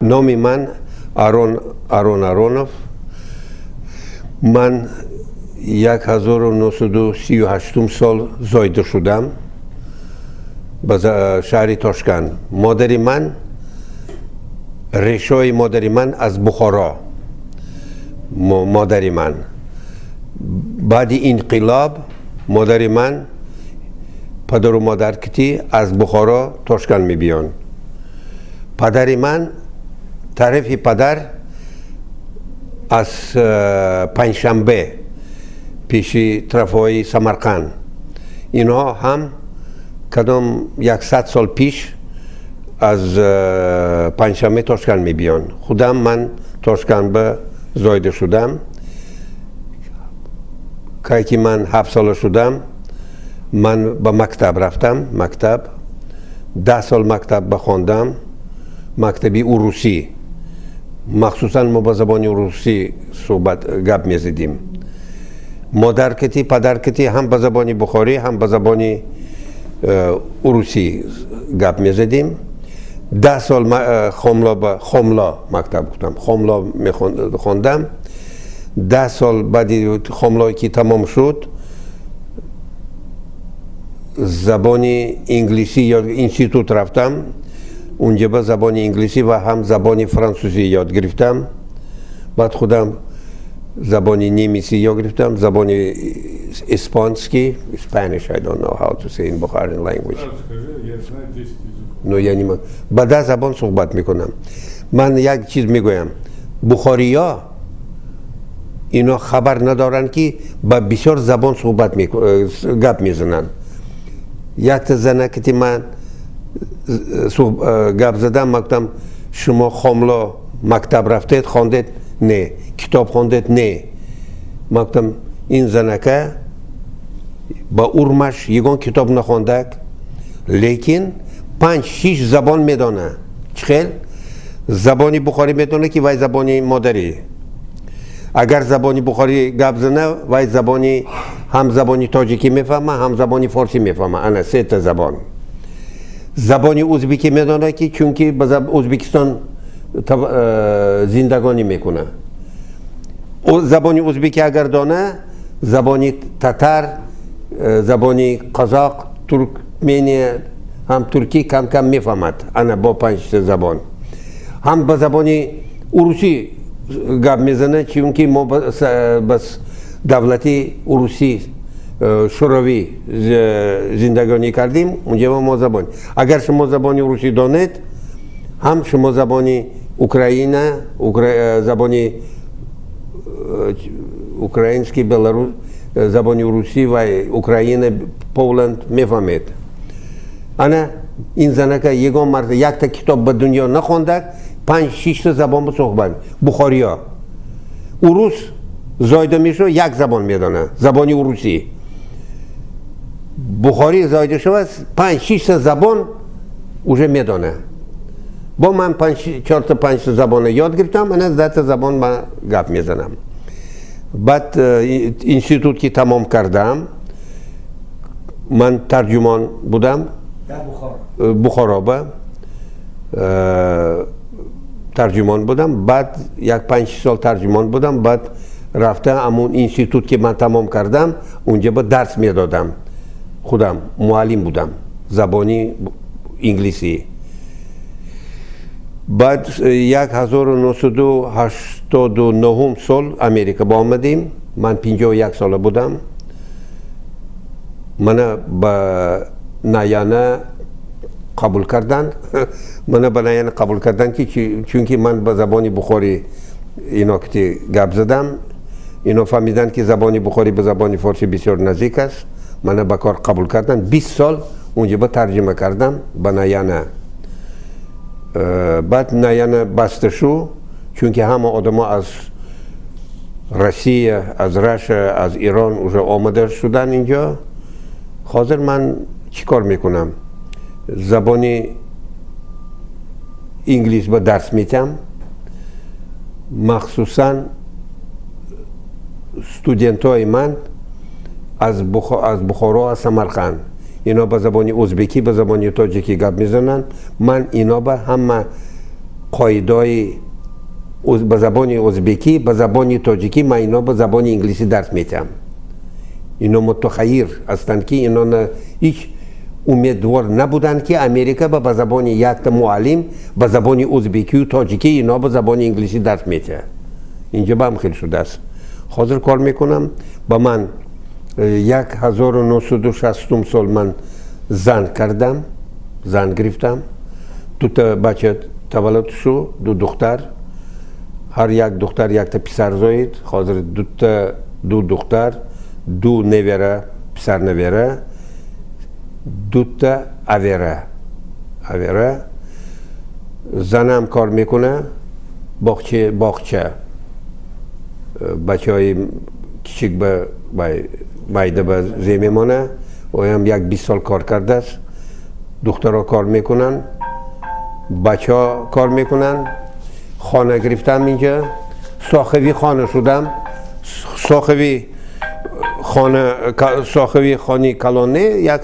نام من آرونوف. من 1938 سال زایده شدم به شهر تاشکند. مادر من، ریشه مادر من از بخارا. مادر من بعد انقلاب مادر من پدر و مادر کتی از بخارا تاشکند می بیان. پدر من طرف پدر از پنجشنبه پیش طرفای سمرقند. اینها هم کدام 100 سال پیش از پنجشنبه تاشکند می بیان. خودم من تاشکند به زایده شدم. که من 7 سال شدم من به مکتب رفتم. 10 سال مکتب بخواندم، مکتبی روسی. مخصوصا ما با زبان روسی گپ میزدیم. مادر کتی پدر کتی هم به زبان بخاری هم به زبان روسی گپ میزدیم. 10 سال خملا مکتب گفتم، خملا میخوندم. 10 سال بعد خملا که تمام شد زبان انگلیسی یا انستیتوت رفتم. اونجا به زبان انگلیسی و هم زبان فرانسوزی یاد گرفتم. بعد خودم زبان نیمیسی یاد گرفتم، زبان اسپانسکی. Spanish, I don't know how to say in Bukharian language. No, یعنی من با 10 زبان صحبت میکنم. من یک چیز میگویم، بخاریا اینا خبر ندارن که با بسیار زبان گپ میزنن. یک زنه که من گپ زدم گفتم شما خاملا مکتب رفتید خواندید؟ نه. کتاب خواندید؟ نه. گفتم این زنکه با ارمش یگان کتاب نخوانده لیکن 5-6 زبان میدانه. چخیل؟ زبانی بخاری میدانه که وای زبانی مادری. اگر زبانی بخاری گپ زنه وای زبانی هم زبانی تاجیکی میفهمه هم زبانی فارسی میفهمه. انا 3 تا زبان. زبانی ازبکی میدانه که چونکه به ازبکستان زندگانی میکنه. زبانی ازبکی اگر دانه زبانی تتر، زبانی قزاق، ترکمنی هم ترکی کم کم میفهمد. انا با 5 زبان. هم به زبانی روسی گپ میزنه چونکه ما بس دولتی روسی شوروی زندگانی کردیم. اونجا ما زبان. اگر شما زبانی روسی دانید هم شما زبانی اوکراینه، زبانی اوکراینسکی، بلاروس، زبانی روسی و اوکراینه، پولند میفهمید. انا این زنکه یگان مرد یک تا کتاب به دنیا نخونده 5-6 زبان به صحبت. بخاریا روس زایده میشه یک زبان میدانه، زبانی روسی. بخاری زایده شده 5-6 زبان اوجه میدانه. با من 4 تا 5 زبان یاد گرفتم. من از 10 زبان من گپ میزنم. بعد انستیتوت که تمام کردم من ترجمان بودم در بخارا. ترجمان بودم. بعد 1-5 سال ترجمان بودم. بعد رفتم همون انستیتوت که من تمام کردم اونجا با درس میدادم. خودم معلم بودم زبانی انگلیسی. بعد 1989 سال امریکا با آمدیم. من 51 ساله بودم. من با نایانه قبول کردن. من با نایانه قبول کردن که چونکه من با زبانی بخاری اینا که گپ زدم اینا فهمیدن که زبانی بخاری به زبانی فارسی بسیار نزدیک است. من با کار قبول کردن. 20 سال اونجا با ترجمه کردم با نایانه. بعد نایانه بسته شو چونکه همه آدم ها از روسیه، از رشیا، از ایران اونجا آمده شدن اینجا. حاضر من چی کار میکنم؟ زبانی انگلیس با درس میتم. مخصوصا студентҳои ман аз бухоро, аз самарқанд, اینا به زبان ازبکی به زبان تاجیکی گپ میزنن. من اینا به همه قاعده‌های به زبان ازبکی به زبان تاجیکی من اینا به زبان انگلیسی درس میدم. اینا متخیر هستند که اینا هیچ امیدوار نبودن که امریکا به زبان یک معلم به زبان ازبکی و تاجیکی اینا به زبان انگلیسی درس میده. اینجا به هم خیلی شده است. حاضر کار میکنم با من 1960 سال من زن کردم، زن گرفتم. دو تا بچه تولد شد، دو دختر، هر یک دختر یک تا پسر زاید. حاضر دو دختر، دو نویره، پسر نویره، دو تا اویره. زنم کار میکنه، باغچه بچه های کچک به مایده به زی میمانه و هم 20 سال کار کرده است. دخترها کار میکنن، بچه ها کار میکنن. خانه گرفتم اینجا، صاحبی خانه شدم. صاحبی خانه کلانه یک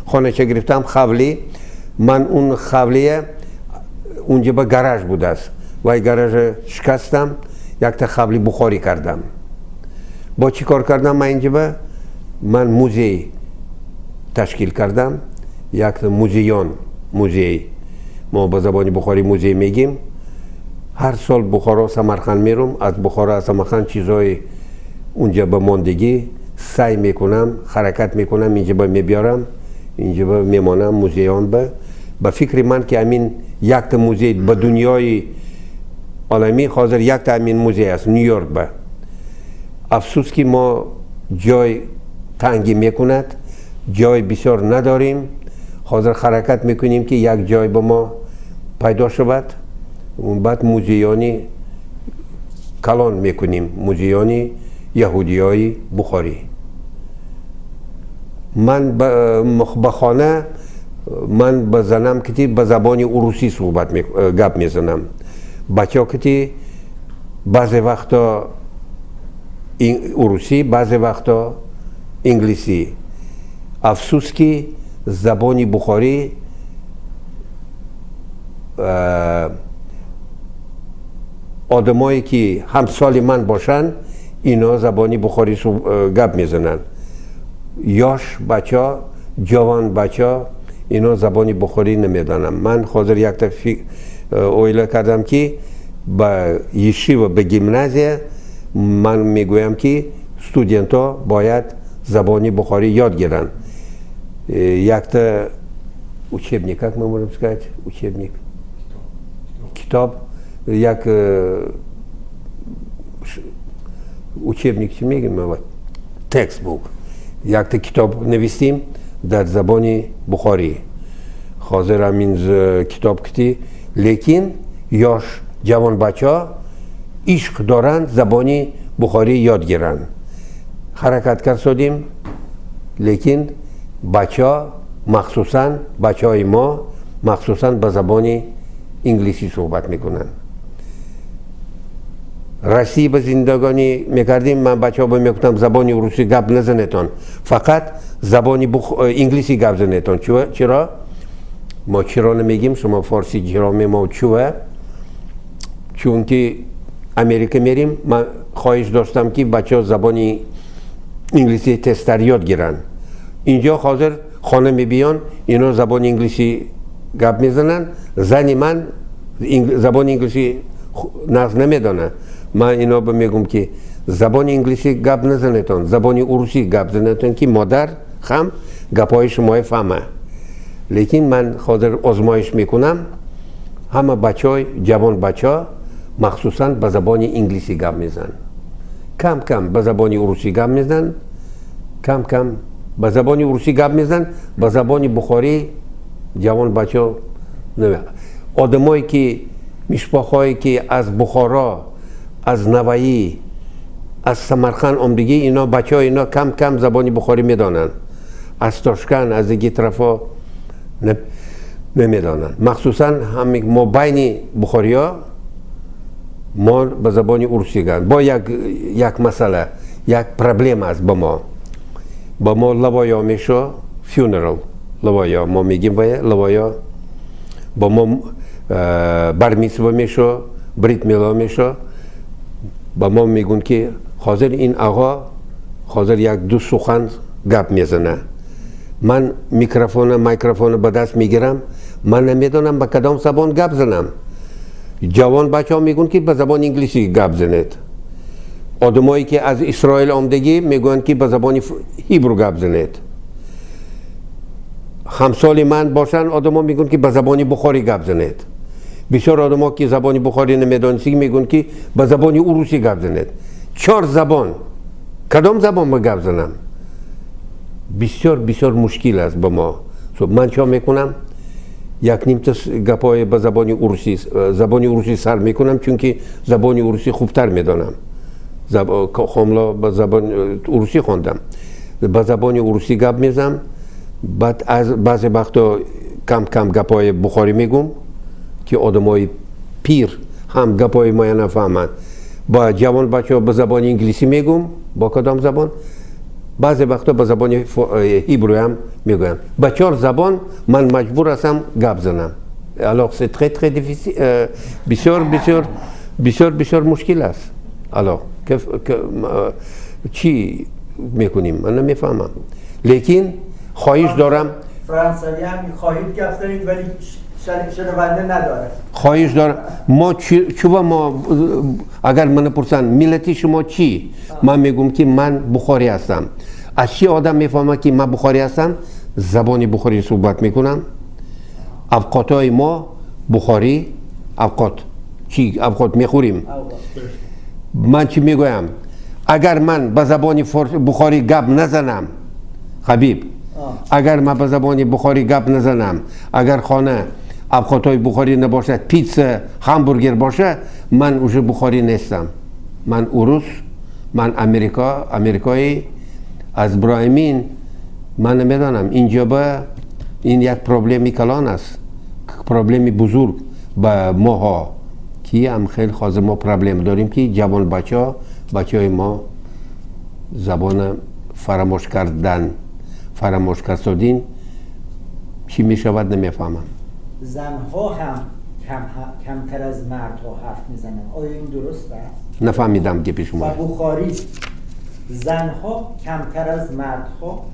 خانه چه گرفتم، خالی. من اون خالیه اونجا به گاراژ بوده است و گاراژ شکستم، یک تا خالی بخاری کردم. با چی کار کردم من اینجا؟ من موزه تشکیل کردم، یک تا موزه ما به زبان بخاری موزه میگیم. هر سال بخارا سمرقند میرم، از بخارا سمرقند چیزای اونجا به ماندگی سعی میکنم، حرکت میکنم، اینجا به میبیارم، اینجا به میمانم موزیان. به فکر من که امین یک تا موزه به دنیای عالمی حاضر یک تا امین موزه است، نیویورک. به افسوس که ما جای تنگی میکند، جای بسیار نداریم. حاضر حرکت میکنیم که یک جای به ما پیدا شود، اون بعد موزیانی کلان میکنیم، موزیانی یهودی های بخاری. من به خانه من به زنم که به زبان روسی گپ میزنم. بچه ها که بعضی وقتا روسی، بعضی وقتا انگلیسی. افسوس که زبان بخاری آدمایی که همسال من باشن اینا زبانی بخاری گپ میزنن. یاش بچه ها، جوان بچه ها اینا زبانی بخاری نمیدانم. من حاضر یک تا اویله کردم که به یشی و به گیمنازیه من میگویم که استودنت ها باید زبانی بخاری یاد گیرن. یک تا учебник, как мы можем сказать, учебник, کتاب، یک учебник چی میگیم؟ تکست بوک. یک تا کتاب نویسیم در زبان بخاری. حاضر همین کتاب کتی، لیکن یاش جوان بچه ها عشق دارند زبانی بخاری یاد گیرن. حرکت کرد شدیم، لیکن بچه ها مخصوصا بچه های ما مخصوصا به زبان انگلیسی صحبت میکنن. رسی به زندگانی میکردیم، من بچه ها میگفتم زبانی روسی گپ نزنتون، فقط زبانی انگلیسی گپ زنتون. چرا؟ ما چرا نمیگیم، شما فارسی چرا ما چوه؟ چون که امریکا میریم، من خواهش داشتم که بچه ها زبانی انگلیسی تستر یاد گیرن. اینجا حاضر خانه میبیان اینا زبان انگلیسی گپ میزنن. زنی من زبان انگلیسی نقص نمیدانه. من اینا میگم که زبان انگلیسی گپ نزنتون، زبان روسی گپ زنتون که مادر هم گپای شما فهمه. لیکن من حاضر آزمایش میکنم، همه بچهای جوان بچه مخصوصا به زبان انگلیسی گپ میزنن. کم کم به زبان روسی گپ میزنن، کم کم به زبان روسی گپ میزنن. به زبان بخاری جوان بچه آدمایی که مشباخایی که از بخارا، از نوایی، از سمرقند آمدگی، اینا بچه ها اینا کم کم زبانی بخاری میدانن. از تاشکند از دیگه طرفا نمیدانن. مخصوصا هم ما بین بخاری ها ما به زبان روسی گند. با یک مسئله یک پرابلم است با ما لوایا میشه فیونرال لوایا ما میگیم لوایا با ما برمیسوا میشه بریت میلا میشه با ما میگن که حاضر این آقا حاضر یک دو سخن گپ میزنه من میکروفون به دست میگیرم من نمیدونم با کدام زبان گپ زنم جوان بچه ها میگن که به زبان انگلیسی گپ زنید آدمایی که از اسرائیل آمدگی میگن که به زبان هیبرو گپ زنید همسال من باشن آدما میگن که به زبان بخاری گپ زنید بسیار آدما که زبان بخاری نمیدانستی میگن که به زبان روسی گپ زنید 4 زبان کدام زبان ما گپ زنم بسیار مشکل است با ما من چه میکنم یک نیم تا گپای به زبان روسی سر میکنم چون که زبان روسی خوبتر میدانم خاملا به زبان روسی خوندم به زبان روسی گپ میزنم بعد از بعضی وقتا کم گپای بخاری میگم که آدمای پیر هم گپای ما نفهمند با جوان بچه ها به زبان انگلیسی میگم با کدام زبان بعضی وقتا به زبان هیبرو هم میگویم با 4 زبان من مجبور هستم گپ زنم alors c'est très difficile بسیار مشکل است alors چی میکنیم من نمیفهمم لیکن خواهش دارم فرانسوی هم خواهید گپ زنید ولی شنونده نداره خواهش دارم ما اگر من پرسن ملتی شما چی من میگم که من بخاری هستم از چی آدم میفهمه که من بخاری هستم زبان بخاری صحبت میکنم اوقاتای ما بخاری اوقات میخوریم من چی میگویم اگر من به زبان بخاری گپ نزنم حبیب اگر من به زبان بخاری گپ نزنم اگر خانه اوقاتای بخاری نباشد پیتزا همبرگر باشه من اوج بخاری نیستم من روس من امریکایی از برایمین من نمیدانم اینجا با این یک پروبلمی کلان است پروبلمی بزرگ با ماها که هم خیلی خاص ما پروبلم داریم که جوان بچه های ما زبان فراموش کردین چی می شود نمیفهمم زنها هم کمتر از مردها حرف میزنن آیا این درست است؟ نفهمیدم که پیش شما بخاری زنها کمتر از مردها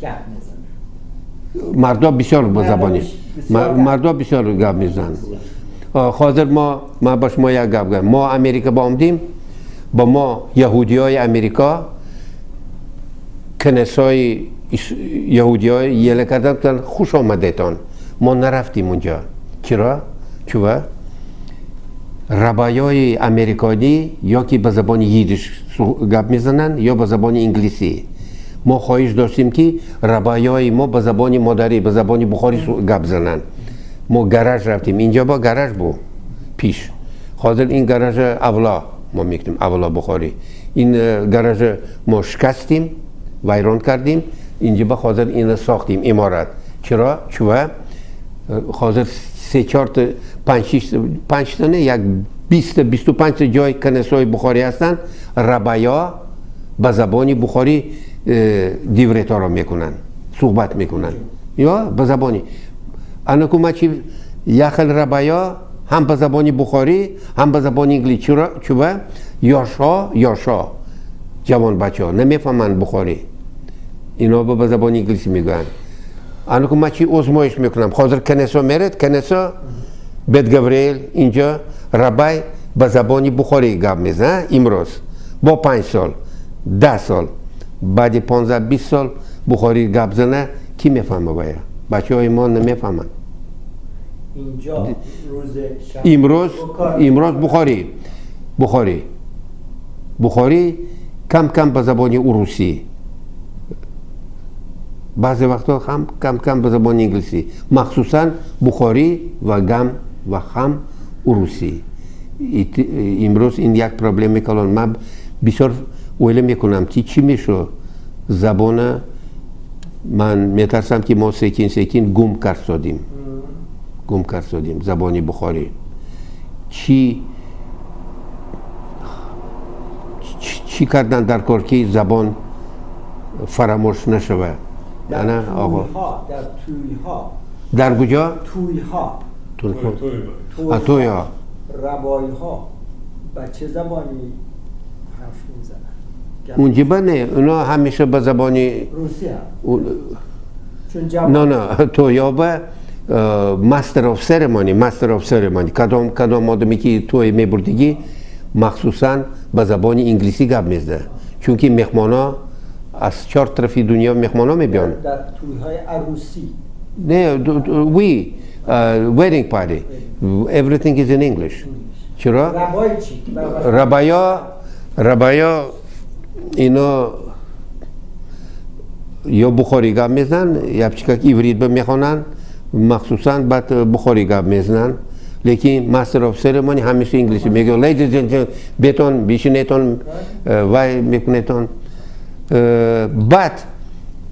گپ میزنن مردا بسیار با زبانی مردا بسیار گپ میزنن حاضر ما با شما یک گپ گفتم ما امریکا با آمدیم با ما یهودی های امریکا کنیسای یهودی های یله کردن خوش آمدیتان ما نرفتیم اونجا چرا؟ چوه؟ ربایای امریکایی یا که به زبان ییدیش گپ میزنن یا به زبان انگلیسی ما خواهش داشتیم که ربایای ما به زبان مادری به زبان بخاری گپ زنن ما گراژ رفتیم اینجا با گراژ بود پیش حاضر این گراژ اولا ما میگیم اولا بخاری این گراژ ما شکستیم ویران کردیم اینجا با حاضر این ساختیم امارت چرا؟ چوه؟ حاضر 3-4 تا 5 تا نه یک 20-25 جای کنیسای بخاری هستن ربایا به زبان بخاری دیوریتا را میکنن صحبت میکنن یا به زبانی انکو ما چی یخل ربایا هم به زبان بخاری هم به زبان انگلیسی چرا یاشا جوان بچه ها نمیفهمن بخاری اینا به زبان انگلیسی میگن انکو ما چی آزمایش میکنم حاضر کنیسا میرد کنیسا بیت گوریل اینجا ربای به زبان بخاری گپ میزنه امروز با 5 سال 10 سال بعد 15-20 سال بخاری گپ زنه کی میفهمه باید بچه های ما نمیفهمن اینجا امروز بخاری کم به زبان روسی بعضی وقتا هم کم به زبان انگلیسی مخصوصا بخاری و هم روسی امروز این یک پروبلم کلان من بسیار ویله میکنم که چی میشه زبان من میترسم که ما سیکین گم کردیم زبانی چی چی کردن در کار که زبان فراموش نشود؟ در نه آقا تویها، در تویها، در کجا؟ تویها، تویا ربایی ها با چه زبانی حرف میزنن؟ اونجا نه اونا همیشه به زبانی روسی هم چون نه تویا به ماستر آف سرمانی کدام آدمی که توی میبردگی مخصوصا به زبان انگلیسی گپ میزده چون که مهمانا از 4 طرف دنیا مهمانا میبیان در تویهای عروسی نه wedding party everything is in English چرا؟ ربای چی؟ ربایا اینا یا بخاری گپ میزنن یا چیکار ایورید میخوانن مخصوصا بعد بخاری گپ میزنن لیکن ماستر آف سرمانی همیشه انگلیسی میگه لیدیز اند بتون بیشینتون وای میکنتون بعد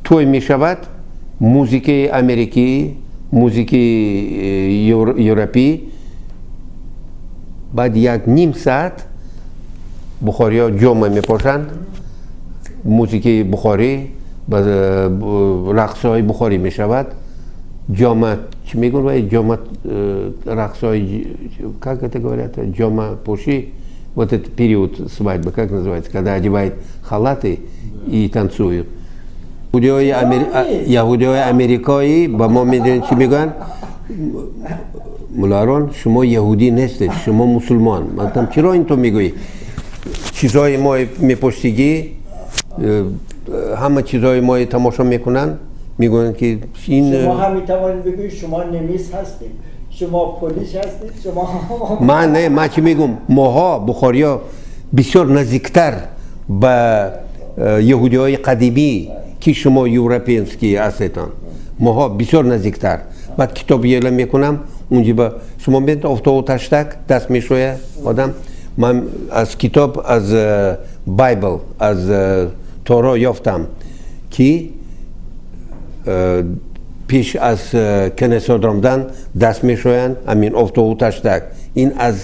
توی میشود موزیک امریکی موزیک یوروپی بعد 1.5 ساعت بخاری ها جامعه میپاشند موزیک بخاری رقص های بخاری میشود جامعه چی میگن جامعه رقص های как это говорят جامعه پوشی вот этот период свадьбы как называется когда одевают халаты и танцуют یهودیای امریکایی با ما میدونید چی میگن مولارون شما یهودی نیستید شما مسلمان من چرا این تو میگویی چیزای ما میپشتگی همه چیزای ما تماشا میکنن میگن که این شما هم میتوانید بگویید شما نمیس هستید شما پلیس هستید شما من چی میگم ماها بخاریا بسیار نزدیکتر به یهودی های قدیمی که شما یوروپینسکی هستید ماها بسیار نزدیکتر بعد کتاب یله میکنم اونجا با شما ببینید افتاد تشتک دست میشویه آدم من از کتاب از بایبل از تورا یافتم که پیش از کنیسه درآمدن دست میشویند همین افتاد تشتک این از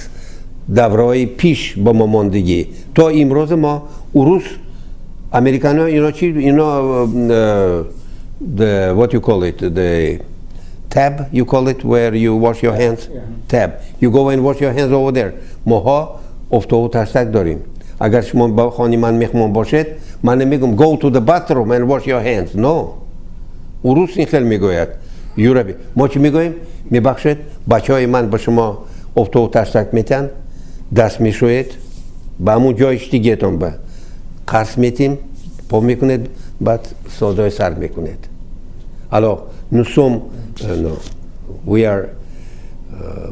دورهای پیش با ما ماندگی تا امروز ما اروس امریکانا اینا چی اینا the what you call it the tab you call it where you wash your hands tab you go and wash your hands over there ماها افتاد تشتک داریم اگر شما با خانه من مهمان باشید من نمیگم go to the bathroom and wash your hands no اروس این خیلی میگوید یوروپی ما چی میگوییم میبخشید بچه های من با شما افتاد تشتک میتن دست میشوید با همون جایش دیگهتون به قرص میتیم پا میکنید بعد صدای سر میکنید حالا نسوم we are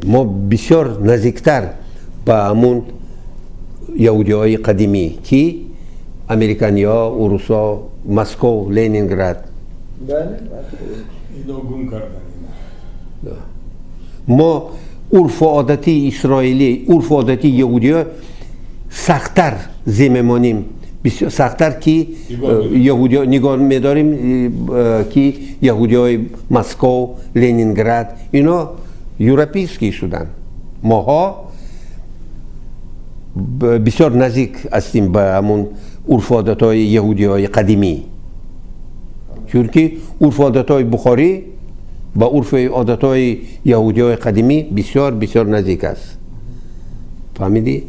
ما بسیار نزدیکتر با همون یهودی های قدیمی که امریکانی ها اروسا مسکو لنینگراد ما عرف و عادتی اسرائیلی عرف و عادتی یهودی ها سختتر زمینیم بسیار سختتر که یهودی ها نگاه میداریم که یهودی های مسکو لنینگراد اینا یوروپیسکی شدن ماها بسیار نزدیک هستیم به همون عرف و عادت های یهودی های قدیمی چون که عرف و عادت های بخاری با عرف و عادت های یهودی های قدیمی بسیار بسیار نزدیک است فهمیدی؟